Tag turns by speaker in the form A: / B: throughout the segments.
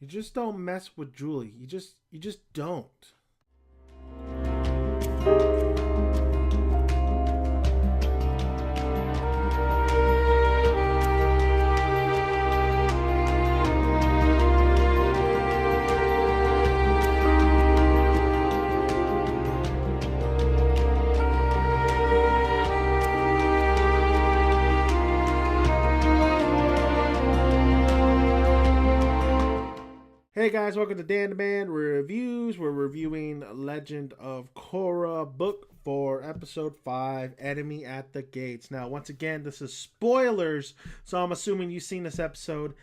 A: You just don't mess with Julie. You just don't. Hey guys, welcome to Dan the Man Reviews. We're reviewing Legend of Korra, Book 4, Episode 5, Enemy at the Gates. Now, once again, this is spoilers, so I'm assuming you've seen this episode.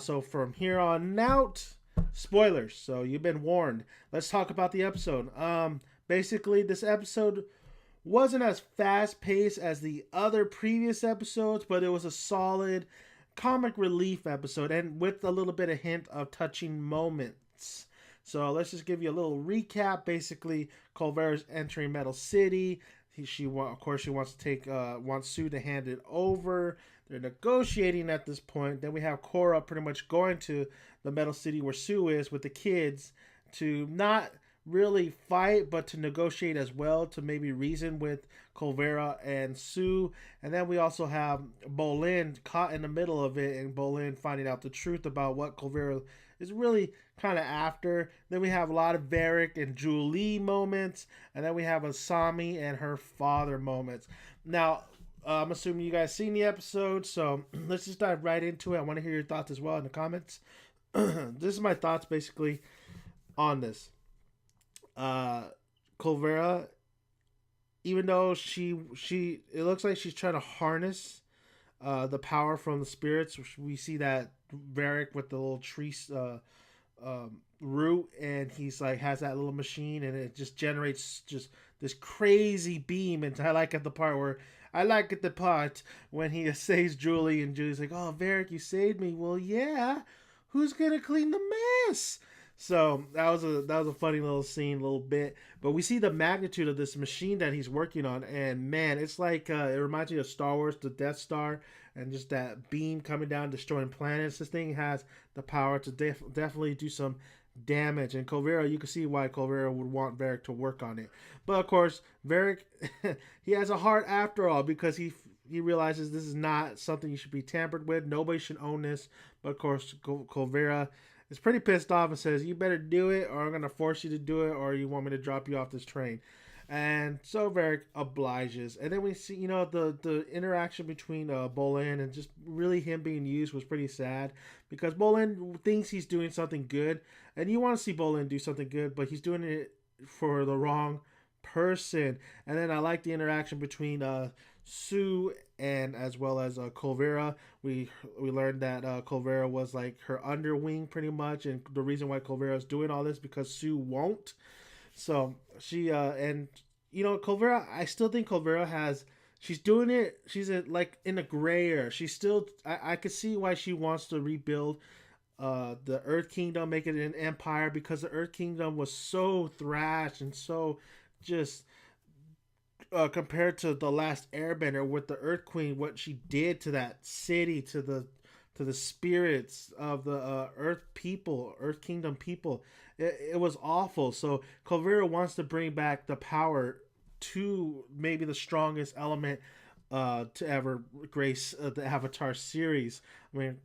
A: So from here on out, spoilers. So you've been warned. Let's talk about the episode. Basically, this episode wasn't as fast-paced as the other previous episodes, but it was a solid comic relief episode, and with a little bit of hint of touching moments. So let's just give you a little recap. Basically, Culvera's entering Metal City. She wants to take wants Sue to hand it over. They're negotiating at this point. Then we have Korra pretty much going to the Metal City where Sue is with the kids to not really fight, but to negotiate as well, to maybe reason with Culvera and Sue. And then we also have Bolin caught in the middle of it, and Bolin finding out the truth about what Culvera is really kind of after. Then we have a lot of Varrick and Julie moments, and then we have Asami and her father moments. Now, I'm assuming you guys seen the episode, so let's just dive right into it. I want to hear your thoughts as well in the comments. This is my thoughts basically on this. Culvera, even though she it looks like she's trying to harness the power from the spirits. We see that Varrick with the little tree root, and he's like has that little machine, and it just generates just this crazy beam. And I like the part when he saves Julie, and Julie's like, "Oh, Varrick, you saved me." Well, yeah. Who's gonna clean the mess? So that was a funny little scene, little bit. But we see the magnitude of this machine that he's working on, and man, it's like it reminds me of Star Wars, the Death Star, and just that beam coming down, destroying planets. This thing has the power to definitely do some damage. And Culvera, you can see why Culvera would want Varrick to work on it. But of course, Varrick, he has a heart after all, because he realizes this is not something you should be tampered with. Nobody should own this. But of course, Culvera is pretty pissed off and says, "You better do it, or I'm going to force you to do it, or you want me to drop you off this train." And so Varrick obliges. And then we see, the interaction between Bolin and just really him being used was pretty sad, because Bolin thinks he's doing something good, and you want to see Bolin do something good, but he's doing it for the wrong person. And then I like the interaction between Sue and as well as Culvera. We learned that Culvera was like her underwing pretty much, and the reason why Culvera is doing all this because Sue won't. So she Culvera, I still think Culvera she's doing it. She's like in a gray area. She's still. I could see why she wants to rebuild the Earth Kingdom, make it an empire, because the Earth Kingdom was so thrashed and so just compared to the last Airbender with the Earth Queen, what she did to that city, to the spirits of the Earth people, Earth Kingdom people. It was awful. So Culvera wants to bring back the power to maybe the strongest element to ever grace the Avatar series. I mean,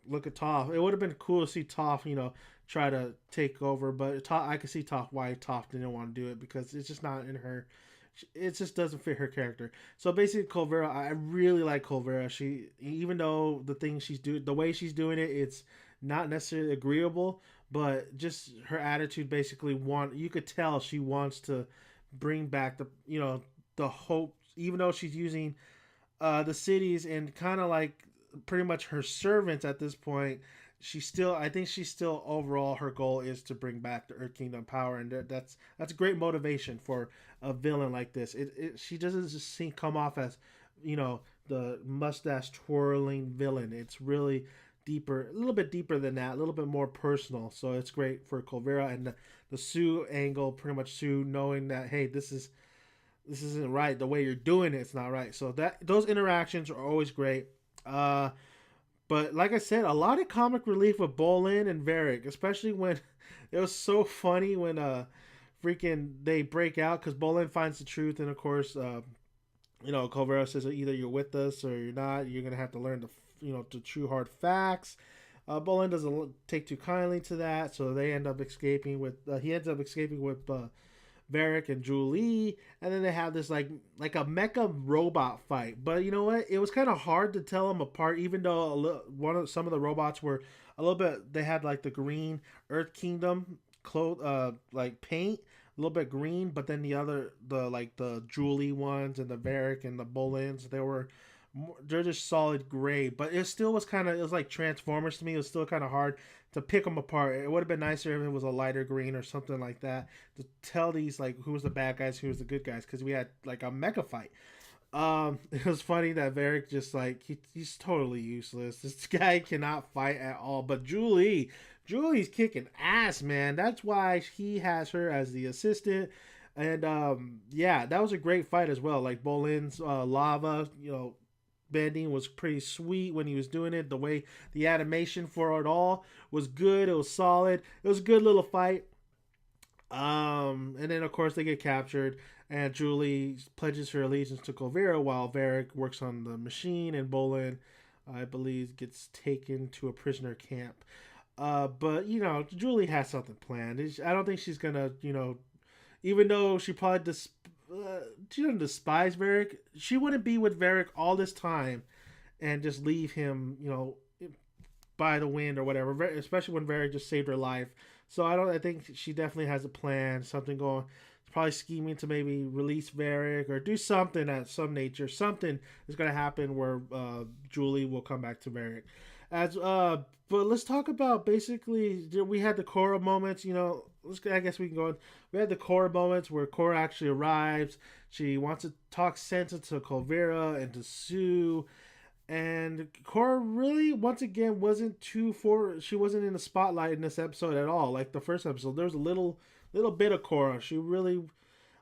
A: look at Toph. It would have been cool to see Toph, try to take over, but I could see why Toph didn't want to do it, because it's just not in her. It just doesn't fit her character. So basically, Culvera, I really like Culvera. She, even though the way she's doing it, it's not necessarily agreeable, but just her attitude basically you could tell she wants to bring back the hope, even though she's using the cities and kind of like pretty much her servants at this point. I think she's still overall, her goal is to bring back the Earth Kingdom power, and that's a great motivation for a villain like this. She doesn't just come off as the mustache twirling villain. It's really deeper, a little bit deeper than that, a little bit more personal. So it's great for Culvera, and the Sue angle, pretty much Sue knowing that, hey, this isn't right. The way you're doing it's not right. So those interactions are always great. But like I said, a lot of comic relief with Bolin and Varric, especially when it was so funny when freaking they break out because Bolin finds the truth, and of course, Colvera says that either you're with us or you're not. You're gonna have to learn the true hard facts. Bolin doesn't take too kindly to that, so they end up escaping with. He ends up escaping with Varric and Julie, and then they have this like a mecha robot fight. But you know what? It was kind of hard to tell them apart, even though some of the robots were a little bit. They had like the green Earth Kingdom like paint, a little bit green, but then the Julie ones and the Varric and the Bolins, they're just solid gray. But it still was it was like Transformers to me. It was still kind of hard to pick them apart. It would have been nicer if it was a lighter green or something like that to tell these like who was the bad guys, who was the good guys, because we had like a mecha fight. It was funny that Varric just like he's totally useless. This guy cannot fight at all. But Julie's kicking ass, man. That's why he has her as the assistant. And yeah, that was a great fight as well. Like Bolin's lava, bending was pretty sweet when he was doing it. The way the animation for it all was good. It was solid. It was a good little fight. And then of course they get captured, and Julie pledges her allegiance to Colvera while Varric works on the machine, and Bolin, I believe, gets taken to a prisoner camp. But Julie has something planned. I don't think she's gonna, even though she doesn't despise Varric, she wouldn't be with Varric all this time and just leave him, by the wind or whatever. Especially when Varric just saved her life. So I think she definitely has a plan, something going. Probably scheming to maybe release Varric or do something at some nature. Something is going to happen where Julie will come back to Varric. But let's talk about basically we had the Korra moments. I guess we can go on. We had the Korra moments where Korra actually arrives. She wants to talk sense into Colvera and to Sue. And Korra really, once again, she wasn't in the spotlight in this episode at all. Like the first episode, there was a little bit of Korra. She really,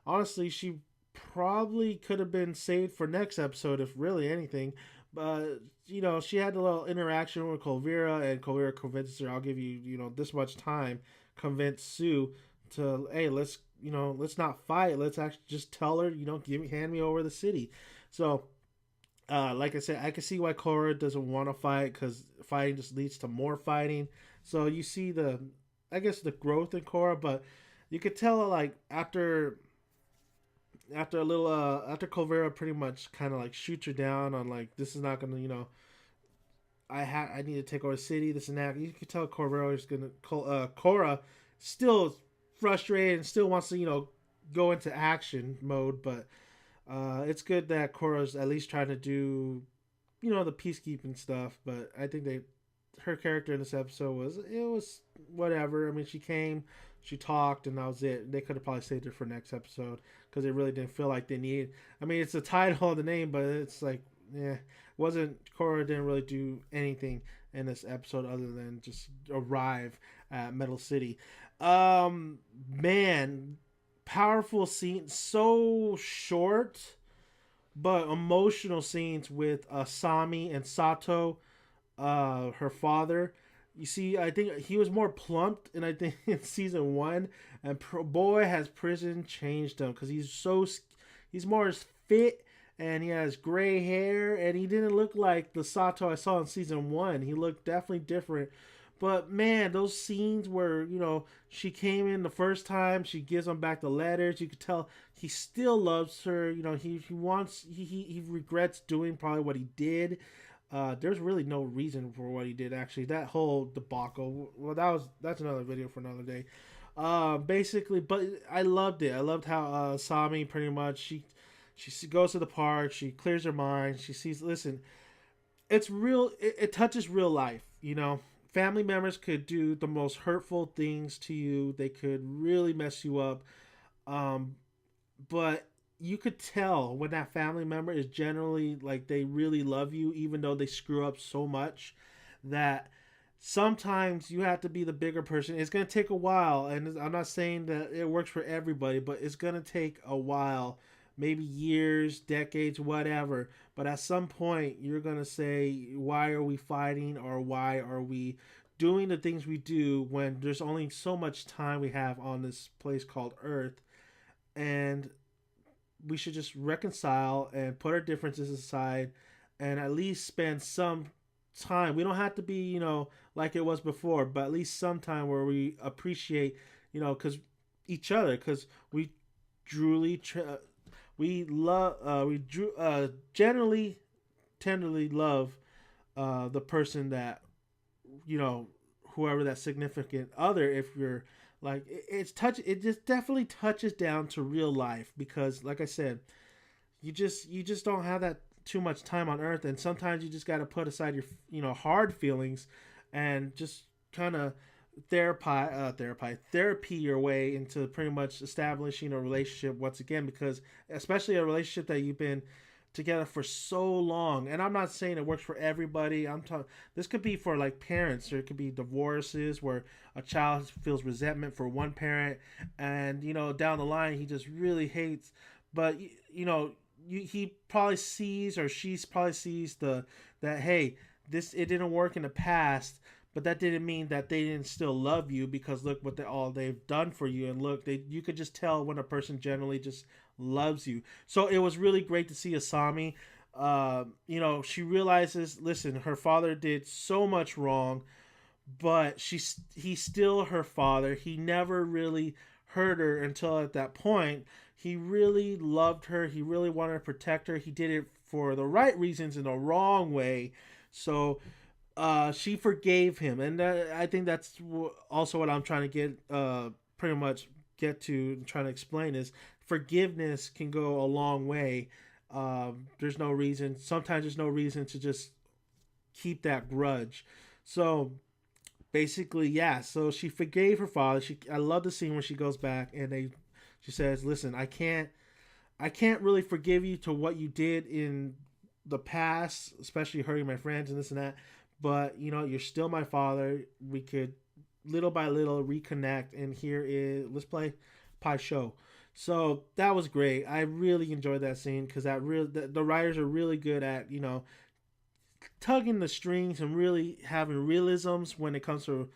A: honestly, she probably could have been saved for next episode if really anything. But she had a little interaction with Colvera, and Colvera convinces her, "I'll give you, this much time." Convince Sue to, hey, let's not fight. Let's actually just tell her, hand me over the city. So. Like I said, I can see why Korra doesn't want to fight, because fighting just leads to more fighting. So you see the growth in Korra, but you could tell like after Colvera pretty much kind of like shoots her down on like, this is not gonna, I need to take over the city, this and that. You could tell Korra still frustrated and still wants to go into action mode, but. It's good that Korra's at least trying to do, the peacekeeping stuff. But I think her character in this episode was whatever. I mean, she came, she talked, and that was it. They could have probably saved her for next episode because they really didn't feel like they needed. I mean, it's the title of the name, but it's like, Korra didn't really do anything in this episode other than just arrive at Metal City. Man. Powerful scenes, so short but emotional scenes with Sami and Sato, her father. You see, I think he was more plumped, and I think in season 1, and boy has prison changed him, because he's more fit, and he has gray hair, and he didn't look like the Sato I saw in season 1. He looked definitely different. But man, those scenes where, she came in the first time, she gives him back the letters. You could tell he still loves her. He regrets doing probably what he did. There's really no reason for what he did, actually. That whole debacle, well, that's another video for another day. Basically, but I loved it. I loved how Sami pretty much, she goes to the park, she clears her mind, she sees, listen, it's real, it touches real life, Family members could do the most hurtful things to you. They could really mess you up. But you could tell when that family member is generally like they really love you, even though they screw up so much, that sometimes you have to be the bigger person. It's going to take a while. And I'm not saying that it works for everybody, but it's going to take a while maybe years, decades, whatever. But at some point, you're going to say, why are we fighting, or why are we doing the things we do when there's only so much time we have on this place called Earth? And we should just reconcile and put our differences aside and at least spend some time. We don't have to be, like it was before, but at least some time where we appreciate, because each other, because we truly, we love, generally, tenderly love the person that, you know, whoever that significant other, if you're like, it just definitely touches down to real life, because like I said, you just don't have that too much time on earth, and sometimes you just got to put aside your hard feelings and just kind of therapy your way into pretty much establishing a relationship once again, because especially a relationship that you've been together for so long. And I'm not saying it works for everybody. I'm talking, this could be for like parents, or it could be divorces where a child feels resentment for one parent, and down the line he just really hates, but he probably sees, or she's probably sees that, hey, this, it didn't work in the past, but that didn't mean that they didn't still love you, because look what all they've done for you, and look, you could just tell when a person generally just loves you. So it was really great to see Asami. She realizes, listen, her father did so much wrong, but he's still her father. He never really hurt her until at that point. He really loved her. He really wanted to protect her. He did it for the right reasons in the wrong way. So she forgave him, and I think that's also what I'm trying to pretty much get to, trying to explain is forgiveness can go a long way. There's no reason. Sometimes there's no reason to just keep that grudge. So basically, yeah. So she forgave her father. I love the scene when she goes back and she says, "Listen, I can't really forgive you to what you did in the past, especially hurting my friends and this and that. But you're still my father. We could little by little reconnect. And here is, let's play Pai Sho." So that was great. I really enjoyed that scene, because the writers are really good at tugging the strings and really having realisms when it comes to,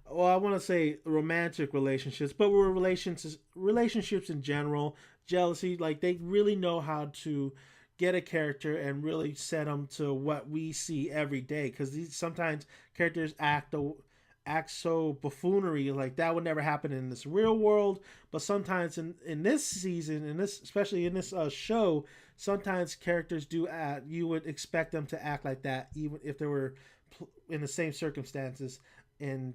A: well, I want to say romantic relationships, but we're relationships in general, jealousy. Like, they really know how to get a character and really set them to what we see every day. Because sometimes characters act so buffoonery, like that would never happen in this real world. But sometimes in this season, especially in this show, sometimes characters do act. You would expect them to act like that, even if they were in the same circumstances in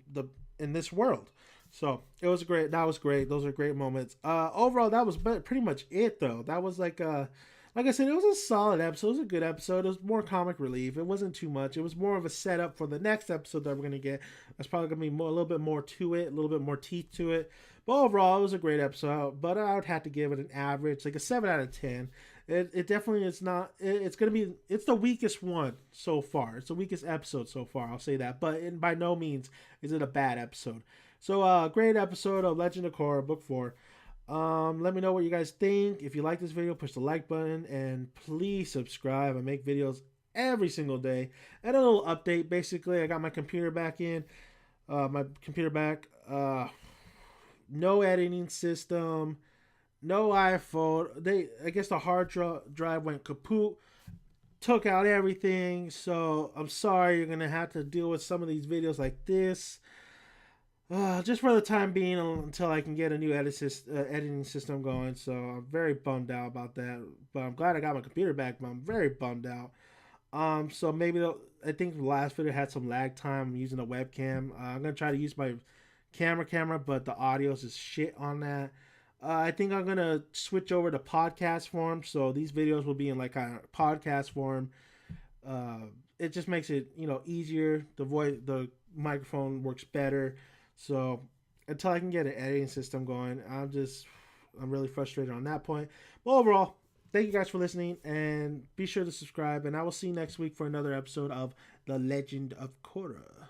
A: this world. So it was great. That was great. Those are great moments. Overall, that was pretty much it, though. That was like I said, it was a solid episode. It was a good episode. It was more comic relief. It wasn't too much. It was more of a setup for the next episode that we're going to get. There's probably going to be a little bit more to it, a little bit more teeth to it. But overall, it was a great episode. But I would have to give it an average, like a 7 out of 10. It definitely is not. It's going to be. It's the weakest one so far. It's the weakest episode so far. I'll say that. But by no means is it a bad episode. So, great episode of Legend of Korra Book 4. Let me know what you guys think. If you like this video, push the like button, and please subscribe. I make videos every single day. And a little update. Basically, I got my computer back in. No editing system. No iPhone. I guess the hard drive went kaput. Took out everything. So I'm sorry you're gonna have to deal with some of these videos like this. Just for the time being, until I can get a new editing system going. So I'm very bummed out about that. But I'm glad I got my computer back. But I'm very bummed out. So maybe I think the last video had some lag time. I'm using a webcam. I'm gonna try to use my camera, but the audio is shit on that. I think I'm gonna switch over to podcast form. So these videos will be in like a podcast form. It just makes it easier. The microphone works better. So until I can get an editing system going, I'm really frustrated on that point. But overall, thank you guys for listening, and be sure to subscribe, and I will see you next week for another episode of The Legend of Korra.